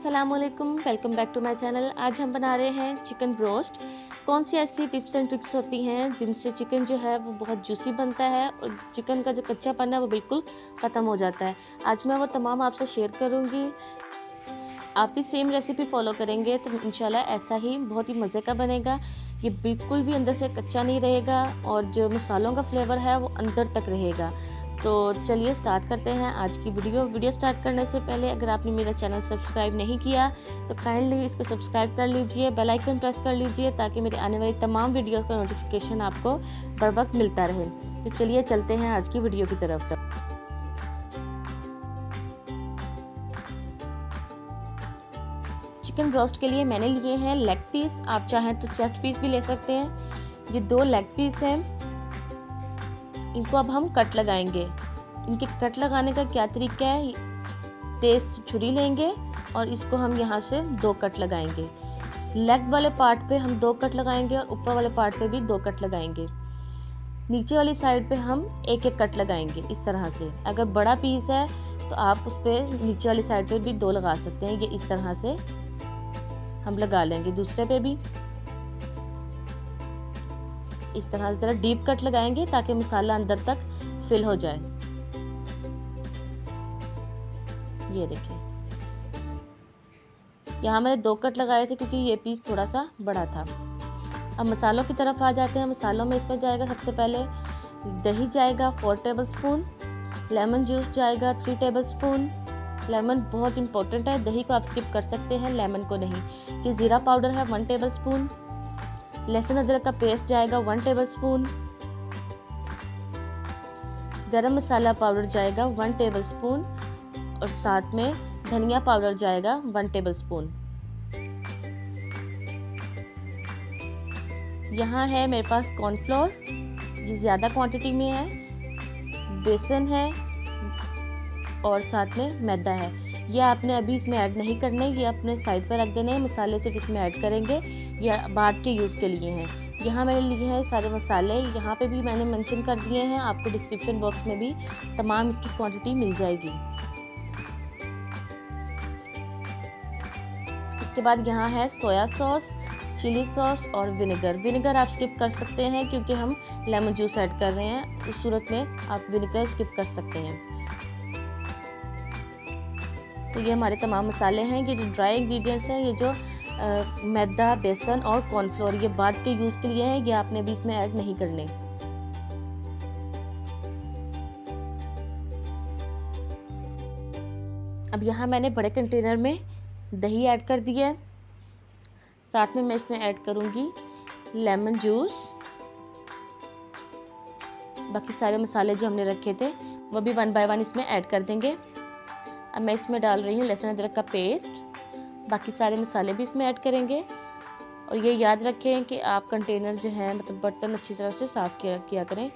अस्सलामुअलैकुम, welcome back to my channel. आज हम बना रहे हैं चिकन ब्रोस्ट। कौन सी ऐसी टिप्स एंड ट्रिक्स होती हैं जिनसे चिकन जो है वो बहुत जूसी बनता है और चिकन का जो कच्चापन है वो बिल्कुल ख़त्म हो जाता है। आज मैं वो तमाम आपसे शेयर करूँगी। आप भी सेम रेसिपी फॉलो करेंगे तो इंशाल्लाह ऐसा ही बहुत ही मज़े का बनेगा। ये बिल्कुल भी अंदर से कच्चा नहीं रहेगा और जो मसालों का फ्लेवर है वो अंदर तक रहेगा। तो चलिए स्टार्ट करते हैं आज की वीडियो स्टार्ट करने से पहले अगर आपने मेरा चैनल सब्सक्राइब नहीं किया तो काइंडली इसको सब्सक्राइब कर लीजिए, बेल आइकन प्रेस कर लीजिए ताकि मेरी आने वाली तमाम वीडियोस का नोटिफिकेशन आपको बर वक्त मिलता रहे। तो चलिए चलते हैं आज की वीडियो की तरफ। चिकन ब्रोस्ट के लिए मैंने लिए हैं लेग पीस, आप चाहें तो चेस्ट पीस भी ले सकते हैं। ये 2 लेग पीस हैं, इनको अब हम कट लगाएंगे। इनके कट लगाने का क्या तरीका है, तेज छुरी लेंगे और इसको हम यहाँ से 2 कट लगाएंगे। लेग वाले पार्ट पे हम 2 कट लगाएंगे और ऊपर वाले पार्ट पे भी 2 कट लगाएंगे। नीचे वाली साइड पे हम एक कट लगाएंगे इस तरह से। अगर बड़ा पीस है तो आप उस पर नीचे वाली साइड पे भी 2 लगा सकते हैं। ये इस तरह से हम लगा लेंगे। दूसरे पे भी इस तरह से ज़रा डीप कट लगाएंगे ताकि मसाला अंदर तक फिल हो जाए। ये देखिए, यहाँ मैंने 2 कट लगाए थे क्योंकि ये पीस थोड़ा सा बड़ा था। अब मसालों की तरफ आ जाते हैं। मसालों में इसमें जाएगा सबसे पहले दही जाएगा 4 टेबलस्पून, लेमन जूस जाएगा 3 टेबलस्पून। लेमन बहुत इंपॉर्टेंट है, दही को आप स्किप कर सकते हैं, लेमन को नहीं। ये ज़ीरा पाउडर है 1 टेबलस्पून। लहसुन अदरक का पेस्ट जाएगा 1 टेबलस्पून। गरम मसाला पाउडर जाएगा 1 टेबलस्पून और साथ में धनिया पाउडर जाएगा 1 टेबलस्पून। यहाँ है मेरे पास कॉर्नफ्लोर, ये ज़्यादा क्वांटिटी में है। बेसन है और साथ में मैदा है। ये आपने अभी इसमें ऐड नहीं करने, ये अपने साइड पर रख देने हैं। मसाले सिर्फ इसमें ऐड करेंगे, या बाद के यूज़ के लिए हैं। यहाँ मैंने लिए हैं सारे मसाले, यहाँ पे भी मैंने मेंशन कर दिए हैं, आपको डिस्क्रिप्शन बॉक्स में भी तमाम इसकी क्वांटिटी मिल जाएगी। इसके बाद यहाँ है सोया सॉस, चिली सॉस और विनेगर आप स्किप कर सकते हैं क्योंकि हम लेमन जूस ऐड कर रहे हैं। उस सूरत में आप विनेगर स्किप कर सकते हैं। तो ये हमारे तमाम मसाले हैं। ये जो ड्राई इंग्रेडिएंट्स हैं, ये जो मैदा, बेसन और कॉर्नफ्लोर, ये बाद के यूज़ के लिए हैं, ये आपने भी इसमें ऐड नहीं करने। अब यहाँ मैंने बड़े कंटेनर में दही ऐड कर दिया है। साथ में मैं इसमें ऐड करूँगी लेमन जूस। बाकी सारे मसाले जो हमने रखे थे वो भी 1 बाय 1 इसमें ऐड कर देंगे। अब मैं इसमें डाल रही हूँ लहसुन अदरक का पेस्ट। बाकी सारे मसाले भी इसमें ऐड करेंगे। और ये याद रखें कि आप कंटेनर जो है मतलब बर्तन अच्छी तरह से साफ़ किया करें।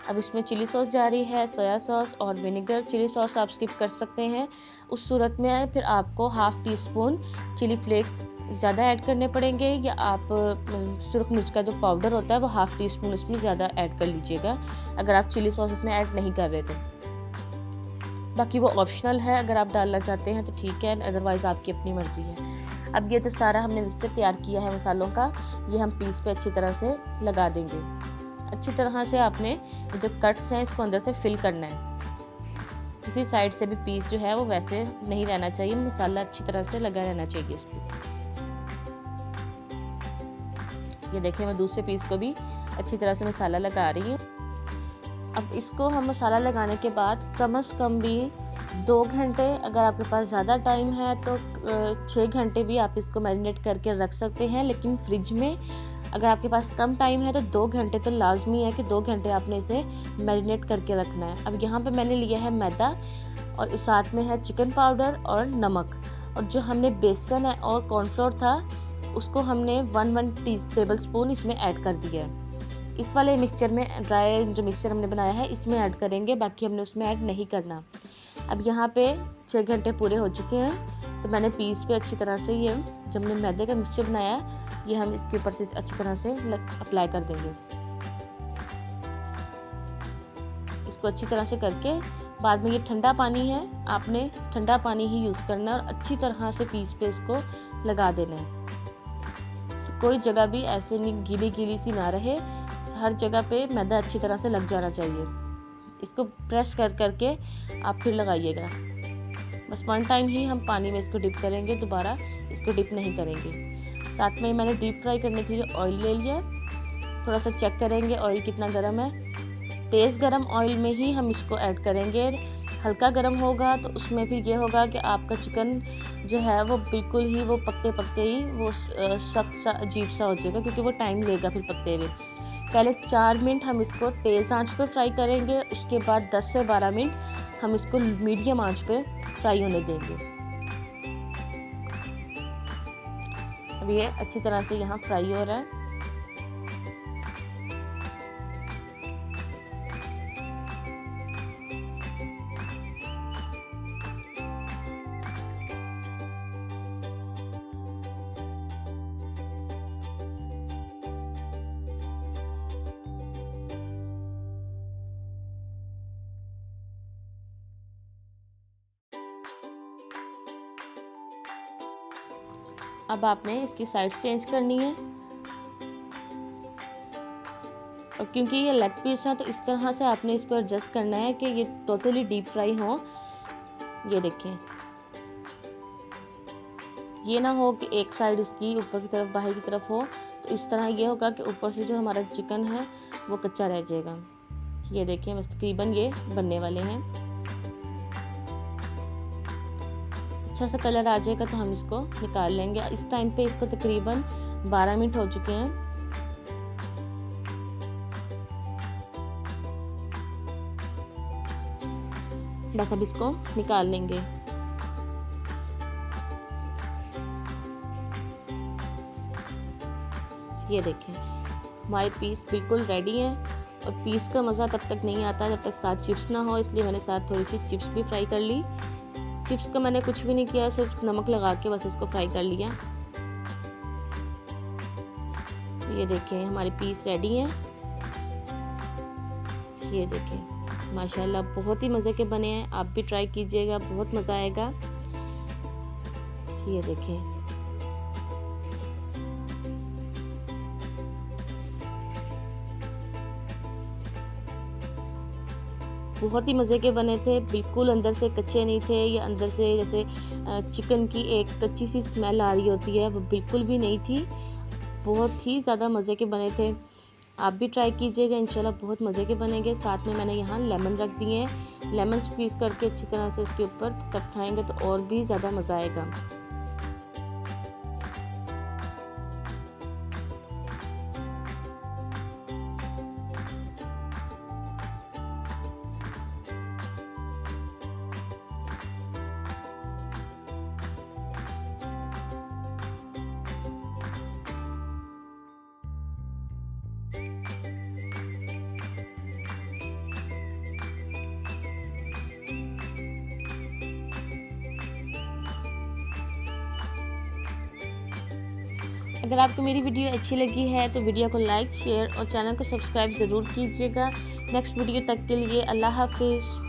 अब इसमें चिली सॉस जा रही है, सोया सॉस और विनेगर। चिली सॉस आप स्किप कर सकते हैं। उस सूरत में फिर आपको ½ टीस्पून चिली फ्लेक्स ज़्यादा ऐड करने पड़ेंगे, या आप सुरख मिर्च का जो पाउडर होता है वो ½ टीस्पून उसमें ज़्यादा ऐड कर लीजिएगा अगर आप चिली सॉस इसमें ऐड नहीं कर रहे थे। बाकी वो ऑप्शनल है, अगर आप डालना चाहते हैं तो ठीक है, अदरवाइज़ आपकी अपनी मर्ज़ी है। अब ये तो सारा हमने मिक्सचर तैयार किया है मसालों का, ये हम पीस पे अच्छी तरह से लगा देंगे। अच्छी तरह से आपने जो कट्स हैं इसको अंदर से फिल करना है। किसी साइड से भी पीस जो है वो वैसे नहीं रहना चाहिए, मसाला अच्छी तरह से लगा रहना चाहिए इस पर। ये देखिए, मैं दूसरे पीस को भी अच्छी तरह से मसाला लगा रही हूँ। अब इसको हम मसाला लगाने के बाद कम से कम भी 2 घंटे, अगर आपके पास ज़्यादा टाइम है तो 6 घंटे भी आप इसको मैरिनेट करके रख सकते हैं। लेकिन फ्रिज में अगर आपके पास कम टाइम है तो 2 घंटे तो लाजमी है कि 2 घंटे आपने इसे मैरिनेट करके रखना है। अब यहाँ पे मैंने लिया है मैदा और इस साथ में है चिकन पाउडर और नमक। और जो हमने बेसन है और कॉर्नफ्लोर था उसको हमने 1 टेबलस्पून इसमें ऐड कर दिया है। इस वाले मिक्सचर में ड्राई जो मिक्सचर हमने बनाया है इसमें ऐड करेंगे, बाकी हमने उसमें ऐड नहीं करना। अब यहाँ पे 6 घंटे पूरे हो चुके हैं तो मैंने पीस पे अच्छी तरह से ये जब हमने मैदे का मिक्सचर बनाया ये हम इसके ऊपर से अच्छी तरह से अप्लाई कर देंगे। इसको अच्छी तरह से करके बाद में ये ठंडा पानी है, आपने ठंडा पानी ही यूज़ करना है और अच्छी तरह से पीस पे इसको लगा देना है। तो कोई जगह भी ऐसे नहीं गीली गीली सी ना रहे, हर जगह पे मैदा अच्छी तरह से लग जाना चाहिए। इसको प्रेस कर करके आप फिर लगाइएगा। बस 1 टाइम ही हम पानी में इसको डिप करेंगे, दोबारा इसको डिप नहीं करेंगे। साथ में मैंने डीप फ्राई करने के लिए ऑयल ले लिया। थोड़ा सा चेक करेंगे ऑयल कितना गर्म है। तेज़ गर्म ऑयल में ही हम इसको ऐड करेंगे। हल्का गर्म होगा तो उसमें फिर ये होगा कि आपका चिकन जो है वो बिल्कुल ही वो पकते पकते ही वो सख्त सा अजीब सा हो जाएगा, क्योंकि वो टाइम लेगा फिर पकते हुए। पहले 4 मिनट हम इसको तेज़ आंच पे फ्राई करेंगे, उसके बाद 10 से 12 मिनट हम इसको मीडियम आंच पे फ्राई होने देंगे। अब ये अच्छी तरह से यहाँ फ्राई हो रहा है। अब आपने इसकी साइड चेंज करनी है, और क्योंकि ये लेग पीस है तो इस तरह से आपने इसको एडजस्ट करना है कि ये टोटली डीप फ्राई हो। ये देखें, ये ना हो कि एक साइड इसकी ऊपर की तरफ बाहर की तरफ हो, तो इस तरह ये होगा कि ऊपर से जो हमारा चिकन है वो कच्चा रह जाएगा। ये देखें, बस तकरीबन ये बनने वाले हैं। अच्छा सा कलर आ जाएगा तो हम इसको निकाल लेंगे। इस टाइम पे इसको तकरीबन 12 मिनट हो चुके हैं। बस अब इसको निकाल लेंगे। ये देखें, हमारे पीस बिल्कुल रेडी हैं। और पीस का मज़ा तब तक नहीं आता जब तक साथ चिप्स ना हो, इसलिए मैंने साथ थोड़ी सी चिप्स भी फ्राई कर ली। चिप्स को मैंने कुछ भी नहीं किया, सिर्फ नमक लगा के बस इसको फ्राई कर लिया। तो ये देखें, हमारे पीस रेडी हैं। ये देखें, माशाल्लाह बहुत ही मज़े के बने हैं। आप भी ट्राई कीजिएगा, बहुत मज़ा आएगा। ये देखें, बहुत ही मज़े के बने थे, बिल्कुल अंदर से कच्चे नहीं थे, या अंदर से जैसे चिकन की एक कच्ची सी स्मेल आ रही होती है, वो बिल्कुल भी नहीं थी। बहुत ही ज़्यादा मज़े के बने थे। आप भी ट्राई कीजिएगा, इंशाल्लाह बहुत मज़े के बनेंगे। साथ में मैंने यहाँ लेमन रख दिए हैं, लेमन स्क्वीज़ करके अच्छी तरह से इसके ऊपर, तब खाएंगे तो और भी ज़्यादा मज़ा आएगा। अगर आपको मेरी वीडियो अच्छी लगी है तो वीडियो को लाइक, शेयर और चैनल को सब्सक्राइब ज़रूर कीजिएगा। नेक्स्ट वीडियो तक के लिए अल्लाह हाफिज़।